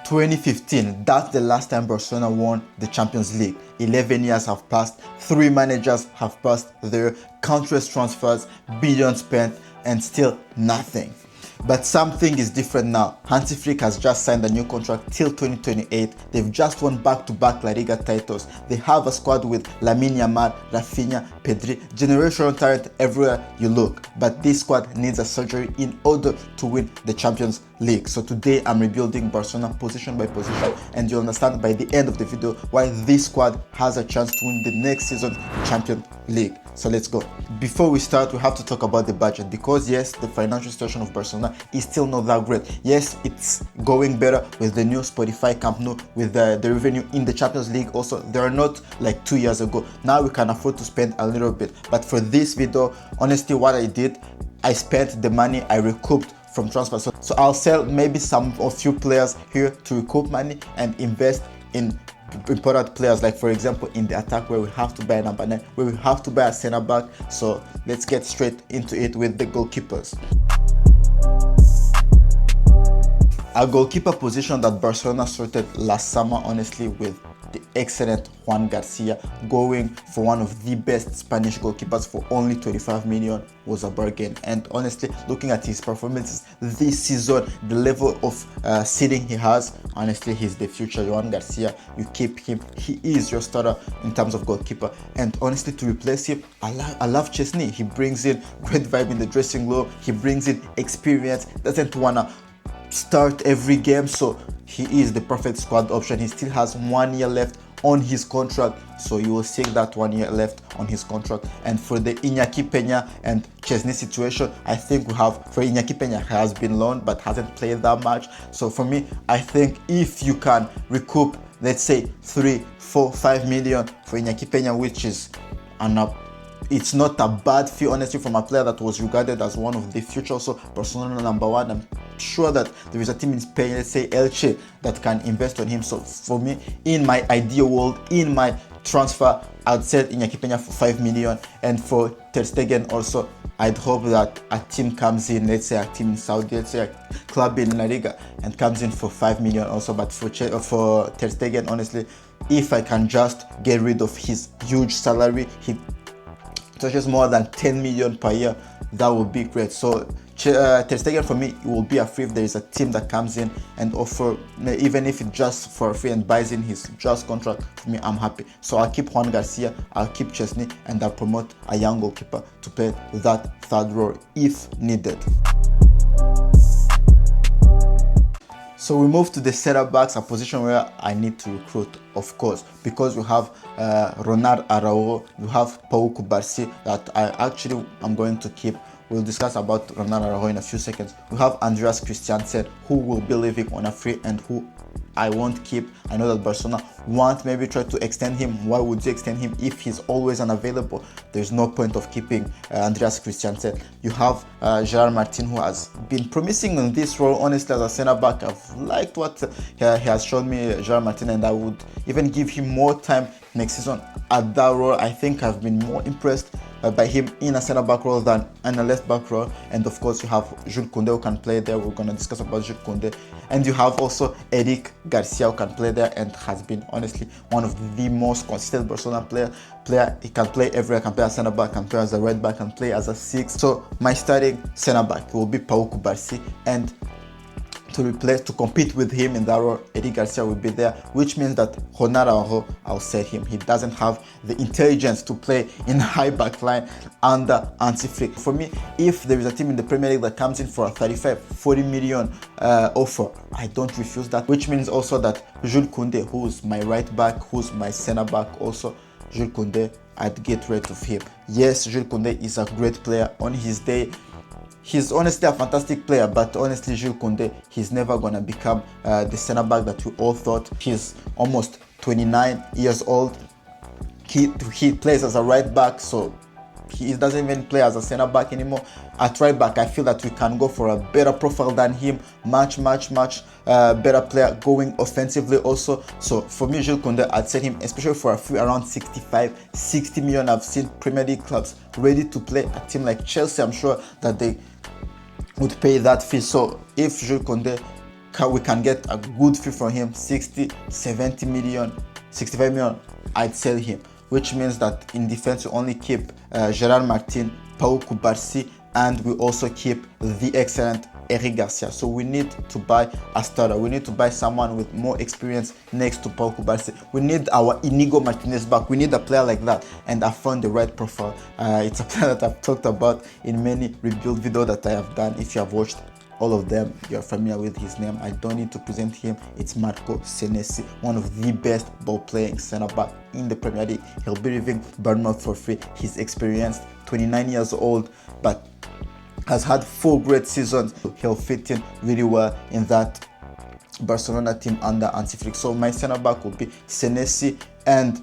2015, that's the last time Barcelona won the Champions League. 11 years have passed, 3 managers have passed there, countless transfers, billions spent, and still nothing. But something is different now. Hansi Flick has just signed a new contract till 2028. They've just won back-to-back La Liga titles. They have a squad with Lamine Yamal, Rafinha, Pedri, generational talent everywhere you look. But this squad needs a surgery in order to win the Champions League. So today I'm rebuilding Barcelona position by position, and you'll understand by the end of the video why this squad has a chance to win the next season's Champions League. So let's go. Before we start, we have to talk about the budget, because yes, the financial situation of Barcelona is still not that great. Yes, it's going better with the new Spotify Camp Nou, with the revenue in the Champions League also. They are not like 2 years ago. Now we can afford to spend a little bit. But for this video, honestly, what I did, I spent the money I recouped from transfer. So I'll sell maybe some of few players here to recoup money and invest in important players, like for example in the attack, where we have to buy a number 9, where we have to buy a center back. So let's get straight into it with the goalkeepers. A goalkeeper position that Barcelona sorted last summer, honestly, with the excellent Juan Garcia going for one of the best Spanish goalkeepers for only 25 million was a bargain. And honestly, looking at his performances this season, the level of seeding he has, honestly, he's the future. Juan Garcia, you keep him, he is your starter in terms of goalkeeper. And honestly, to replace him, I love Chesney. He brings in great vibe in the dressing room, he brings in experience, doesn't wanna start every game, so he is the perfect squad option. He still has 1 year left on his contract, so you will see that 1 year left on his contract. And for the Iñaki Peña and Chesney situation, I think we have, for Iñaki Peña has been loaned but hasn't played that much. So for me, I think if you can recoup, let's say 3, 4, 5 million for Iñaki Peña, which is it's not a bad fee, honestly, from a player that was regarded as one of the future, also Barcelona number 1. I'm sure that there is a team in Spain, let's say Elche, that can invest on him. So for me, in my ideal world, in my transfer, I'd sell Iñaki Peña for 5 million. And for Ter Stegen also, I'd hope that a team comes in, let's say a team in Saudi, let's say a club in La Liga, and comes in for 5 million also. But for Ter Stegen, honestly, if I can just get rid of his huge salary, he touches more than 10 million per year, that would be great. So Ter Stegen for me, it will be a free if there is a team that comes in and offer, even if it's just for free, and buys in his just contract. For me, I'm happy. So I'll keep Juan Garcia, I'll keep Chesney, and I'll promote a young goalkeeper to play that third role if needed. So we move to the center backs, a position where I need to recruit, of course, because we have Ronald Araujo, we have Pau Cubarsí that I'm going to keep. We'll discuss about Ronald Araujo in a few seconds. We have Andreas Christiansen, who will be leaving on a free and who I won't keep. I know that Barcelona want maybe try to extend him. Why would you extend him if he's always unavailable? There's no point of keeping Andreas Christiansen. You have Gerard Martin, who has been promising in this role. Honestly, as a center back, I've liked what he has shown me, Gerard Martin, and I would even give him more time next season at that role. I think I've been more impressed by him in a center back role than in a left back role. And of course, you have Jules Koundé, who can play there. We're going to discuss about Jules Koundé. And you have also Eric Garcia, who can play there and has been honestly one of the most consistent Barcelona player. He can play everywhere, can play as center back, can play as a right back, can play as a 6. So my starting center back will be Pau Cubarsí, and to compete with him in that role, Eric Garcia will be there, which means that Ronald Araujo, I'll set him. He doesn't have the intelligence to play in a high back line under Hansi Flick. For me, if there is a team in the Premier League that comes in for a 35-40 million offer, I don't refuse that, which means also that Jules Koundé, who's my right back, who's my center back also, Jules Koundé, I'd get rid of him. Yes, Jules Koundé is a great player on his day. He's honestly a fantastic player, but honestly, Jules Koundé, he's never going to become the center back that we all thought. He's almost 29 years old. He plays as a right back, so he doesn't even play as a center back anymore. At right back, I feel that we can go for a better profile than him. Much better player going offensively also. So for me, Jules Koundé, I'd set him, especially for a free around 65-60 million. I've seen Premier League clubs ready to play a team like Chelsea. I'm sure that they would pay that fee. So if Jules Koundé we can get a good fee from him, 60, 70 million, 65 million, I'd sell him. Which means that in defense we only keep Gerard Martin, Pau Cubarsí, and we also keep the excellent Eric Garcia. So we need to buy a starter. We need to buy someone with more experience next to Pau Cubarsí. We need our Inigo Martinez back. We need a player like that, and I found the right profile. It's a player that I've talked about in many rebuild videos that I have done. If you have watched all of them, you're familiar with his name. I don't need to present him. It's Marco Senesi, one of the best ball-playing center-back in the Premier League. He'll be leaving Bournemouth for free. He's experienced, 29 years old, but has had 4 great seasons. He'll fit in really well in that Barcelona team under Hansi Flick. So my center-back will be Senesi and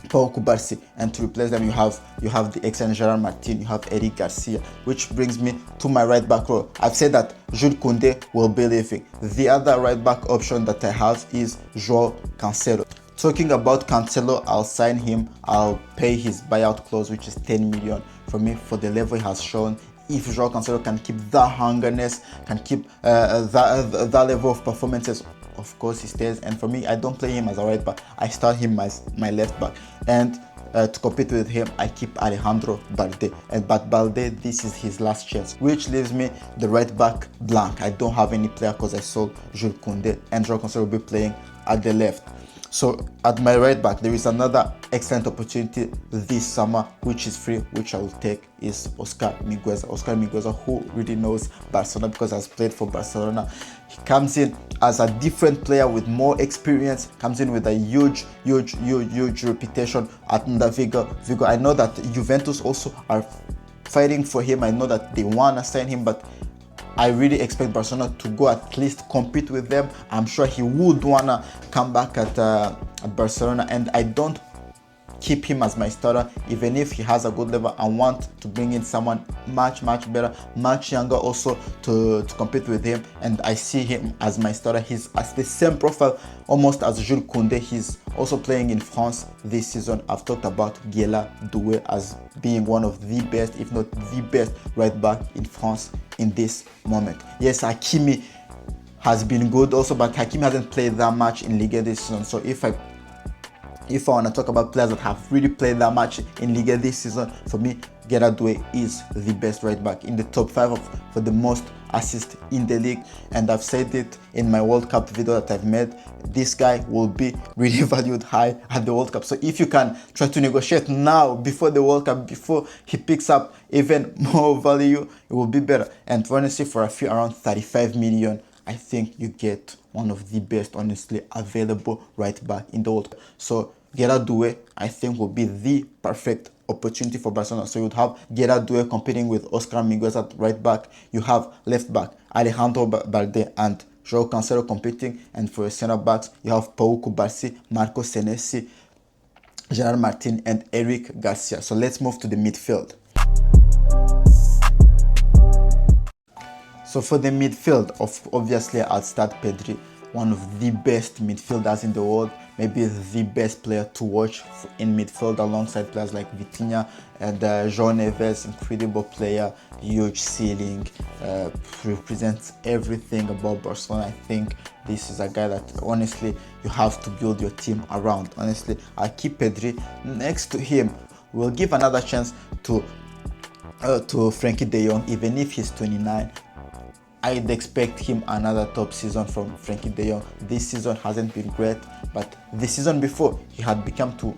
Pau Cubarsí, and to replace them you have the excellent Gerard Martin, you have Eric Garcia, which brings me to my right back row. I've said that Jules Koundé will be leaving. The other right back option that I have is João Cancelo. Talking about Cancelo, I'll sign him. I'll pay his buyout clause, which is 10 million for me, for the level he has shown. If João Cancelo can keep that hungerness, can keep that level of performances, of course he stays. And for me, I don't play him as a right back. I start him as my left back. And to compete with him, I keep Alejandro Balde. But Balde, this is his last chance, which leaves me the right back blank. I don't have any player because I sold Jules Koundé, and João Cancelo will be playing at the left. So at my right back, there is another excellent opportunity this summer, which is free, which I will take, is Oscar Mingueza. Oscar Mingueza, who really knows Barcelona because has played for Barcelona. He comes in as a different player with more experience, comes in with a huge reputation at Vigo. I know that Juventus also are fighting for him. I know that they want to sign him, but I really expect Barcelona to go at least compete with them. I'm sure he would wanna come back at Barcelona, and I don't keep him as my starter. Even if he has a good level, I want to bring in someone much better, much younger also to compete with him, and I see him as my starter. He's as the same profile almost as Jules Koundé. He's also playing in France this season. I've talked about Guéla Doué as being one of the best, if not the best, right back in France in this moment. Yes, Hakimi has been good also, but Hakimi hasn't played that much in Liga this season. So if I want to talk about players that have really played that much in Liga this season, for me, Guéla Doué is the best right back in the top 5 for the most assists in the league. And I've said it in my World Cup video that I've made. This guy will be really valued high at the World Cup. So if you can try to negotiate now before the World Cup, before he picks up even more value, it will be better. And honestly, for a fee around 35 million, I think you get one of the best, honestly, available right back in the world. So Guéla Doué, I think, will be the perfect opportunity for Barcelona. So you would have Guéla Doué competing with Oscar Mingueza at right back. You have left back Alejandro Balde and João Cancelo competing, and for your center backs you have Pau Cubarsí, Marco Senesi, Gerard Martin, and Eric Garcia. So let's move to the midfield. So for the midfield, obviously I'll start Pedri, one of the best midfielders in the world, maybe the best player to watch in midfield alongside players like Vitinha and João Neves. Incredible player, huge ceiling, represents everything about Barcelona. I think this is a guy that honestly you have to build your team around. Honestly, I'll keep Pedri. Next to him, we'll give another chance to Frenkie de Jong, even if he's 29. I'd expect him another top season from Frenkie de Jong. This season hasn't been great, but the season before he had returned to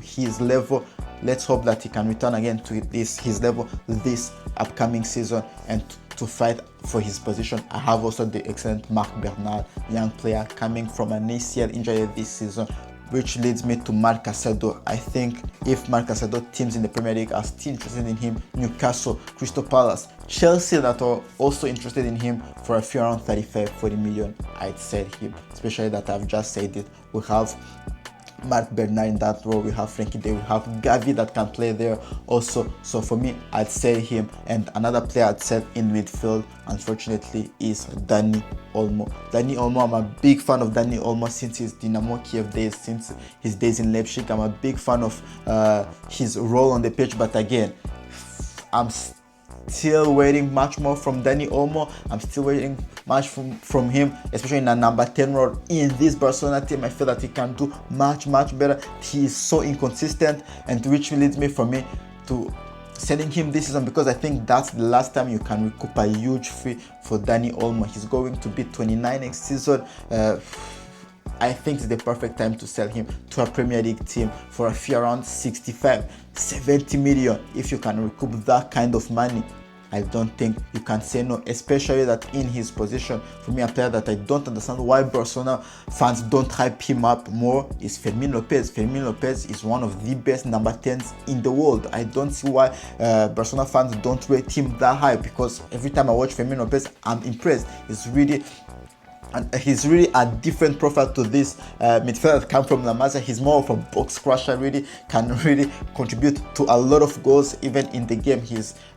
his level. Let's hope that he can return again to his level this upcoming season and to fight for his position. I have also the excellent Marc Bernard, young player coming from an ACL injury this season, which leads me to Marc Cacedo. I think if Marc Cacedo teams in the Premier League are still interested in him, Newcastle, Crystal Palace, Chelsea that are also interested in him for a fee around 35-40 million, I'd sell him. Especially that I've just said it. We have Marc Bernard in that role, we have Frenkie de Jong, we have Gavi that can play there also. So for me, I'd sell him. And another player I'd sell in midfield, unfortunately, is Dani Olmo. Dani Olmo, I'm a big fan of Dani Olmo since his Dynamo Kiev days, since his days in Leipzig. I'm a big fan of his role on the pitch, but again, I'm still waiting much more from Dani Olmo. I'm still waiting much from him, especially in a number 10 role in this Barcelona team. I feel that he can do much better. He is so inconsistent, and which leads me for me to selling him this season, because I think that's the last time you can recoup a huge fee for Dani Olmo. He's going to be 29 next season. I think it's the perfect time to sell him to a Premier League team for a fee around 65-70 million. If you can recoup that kind of money, I don't think you can say no, especially that in his position. For me, a player that I don't understand why Barcelona fans don't hype him up more is Fermin Lopez. Fermin Lopez is one of the best number 10s in the world. I don't see why Barcelona fans don't rate him that high, because every time I watch Fermin Lopez, I'm impressed. He's really a different profile to this midfielder that come from La Masia. He's more of a box crusher, really can really contribute to a lot of goals even in the game.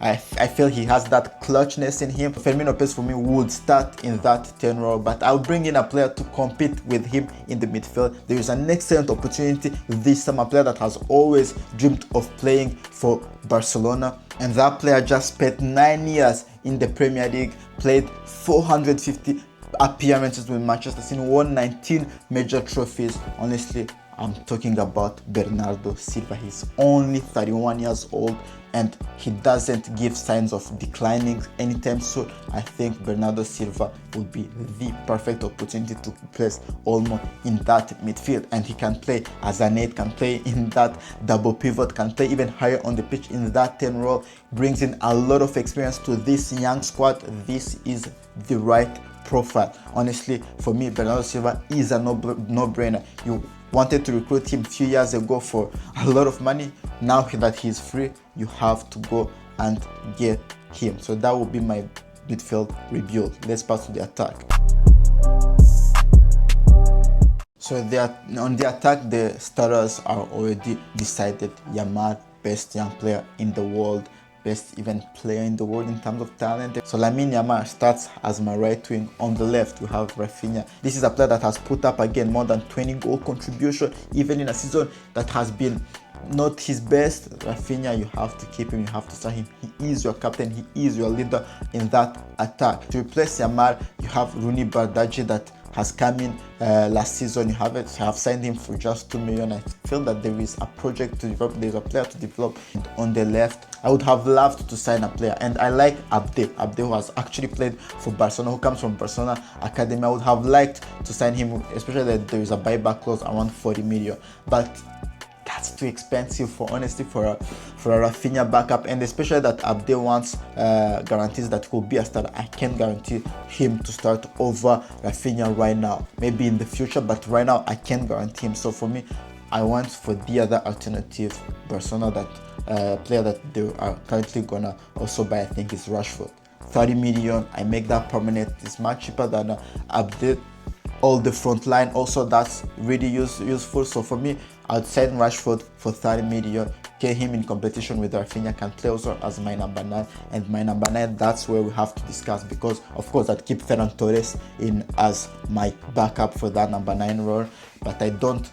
I feel he has that clutchness in him. Fermin Lopez for me would start in that 10 role, but I'll bring in a player to compete with him in the midfield. There is an excellent opportunity this summer, a player that has always dreamed of playing for Barcelona, and that player just spent 9 years in the Premier League, played 450 appearances with Manchester City, won 19 major trophies. Honestly, I'm talking about Bernardo Silva. He's only 31 years old and he doesn't give signs of declining anytime soon. I think Bernardo Silva would be the perfect opportunity to place Olmo in that midfield, and he can play as an 8, can play in that double pivot, can play even higher on the pitch in that 10 role, brings in a lot of experience to this young squad. This is the right profile. Honestly, for me, Bernardo Silva is a no-brainer. You wanted to recruit him a few years ago for a lot of money. Now that he's free, you have to go and get him. So that will be my midfield rebuild. Let's pass to the attack. So on the attack, the starters are already decided. Yamal, best young player in the world, best even player in the world in terms of talent. So Lamine Yamal starts as my right wing. On the left we have Rafinha. This is a player that has put up again more than 20 goal contribution even in a season that has been not his best. Rafinha, you have to keep him, you have to sign him. He is your captain, he is your leader in that attack. To replace Yamal, you have Rooney Bardghji that has come in last season. You have signed him for just 2 million. I feel that there is a project to develop, there's a player to develop. And on the left, I would have loved to sign a player, and I like Abde, who has actually played for Barcelona, who comes from Barcelona Academy. I would have liked to sign him, especially that there is a buyback clause around 40 million, but that's too expensive for a Rafinha backup, and especially that Abde wants guarantees that he will be a starter. I can't guarantee him to start over Rafinha right now. Maybe in the future, but right now I can't guarantee him. So for me, I want for the other alternative Barcelona player that they are currently gonna also buy. I think is Rashford. 30 million. I make that permanent. It's much cheaper than Abde. All the front line also, that's really useful. So for me, I'd sign Rashford for 30 million, get him in competition with Rafinha, can play also as my number 9. And my number 9, that's where we have to discuss, because of course I'd keep Ferran Torres in as my backup for that number 9 role, but I don't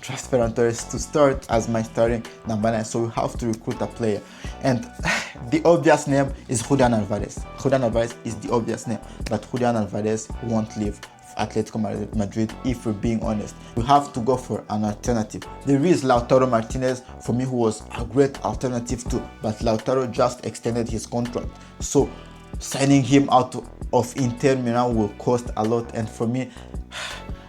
trust Ferran Torres to start as my starting number 9, so we have to recruit a player. And the obvious name is Julian Alvarez. Julian Alvarez is the obvious name, but Julian Alvarez won't leave Atletico Madrid, if we're being honest. We have to go for an alternative. There is Lautaro Martinez, for me, who was a great alternative too, but Lautaro just extended his contract, so signing him out of Inter Milan will cost a lot. And for me,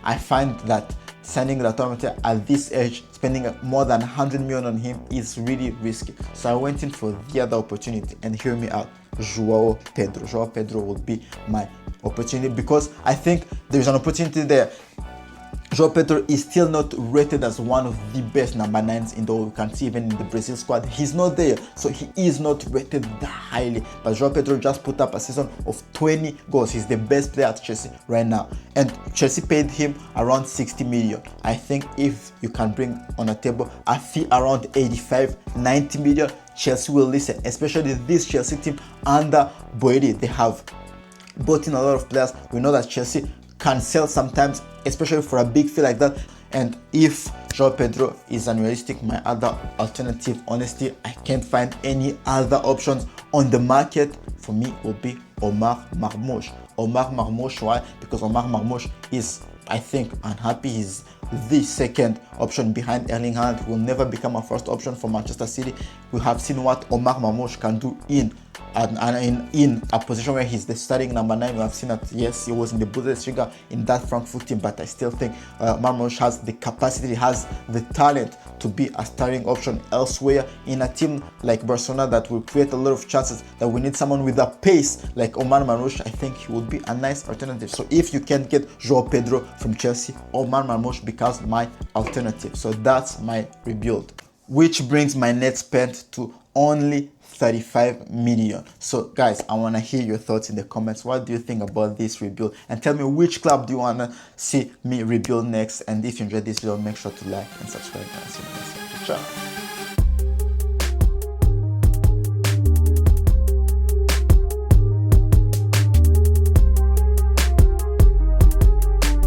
I find that signing Lautaro Martinez at this age, spending more than 100 million on him, is really risky. So I went in for the other opportunity, and hear me out, Joao Pedro. Joao Pedro would be my opportunity, because I think there is an opportunity there. Joao Pedro is still not rated as one of the best number 9s in the world. You can see even in the Brazil squad, he's not there, so he is not rated that highly. But Joao Pedro just put up a season of 20 goals. He's the best player at Chelsea right now, and Chelsea paid him around 60 million. I think if you can bring on a table a fee around 85-90 million, Chelsea will listen, especially this Chelsea team under Boeri. They have bought in a lot of players. We know that Chelsea can sell sometimes, especially for a big fee like that. And if João Pedro is unrealistic, my other alternative, honestly, I can't find any other options on the market. For me, will be Omar Marmoush. Omar Marmoush, why? Because Omar Marmoush is, I think, unhappy. He's the second option behind Erling Haaland. He will never become a first option for Manchester City. We have seen what Omar Marmoush can do in a position where he's the starting number 9. We have seen that, yes, he was in the Bundesliga in that Frankfurt team, but I still think Marmoush has the capacity, has the talent to be a starting option elsewhere in a team like Barcelona that will create a lot of chances, that we need someone with a pace like Omar Marmoush. I think he would be a nice alternative. So if you can't get João Pedro from Chelsea, Omar Marmoush becomes my alternative. So that's my rebuild, which brings my net spend to only 35 million. So guys, I want to hear your thoughts in the comments. What do you think about this rebuild? And tell me, which club do you want to see me rebuild next? And if you enjoyed this video, make sure to like and subscribe. And see you next time. Ciao.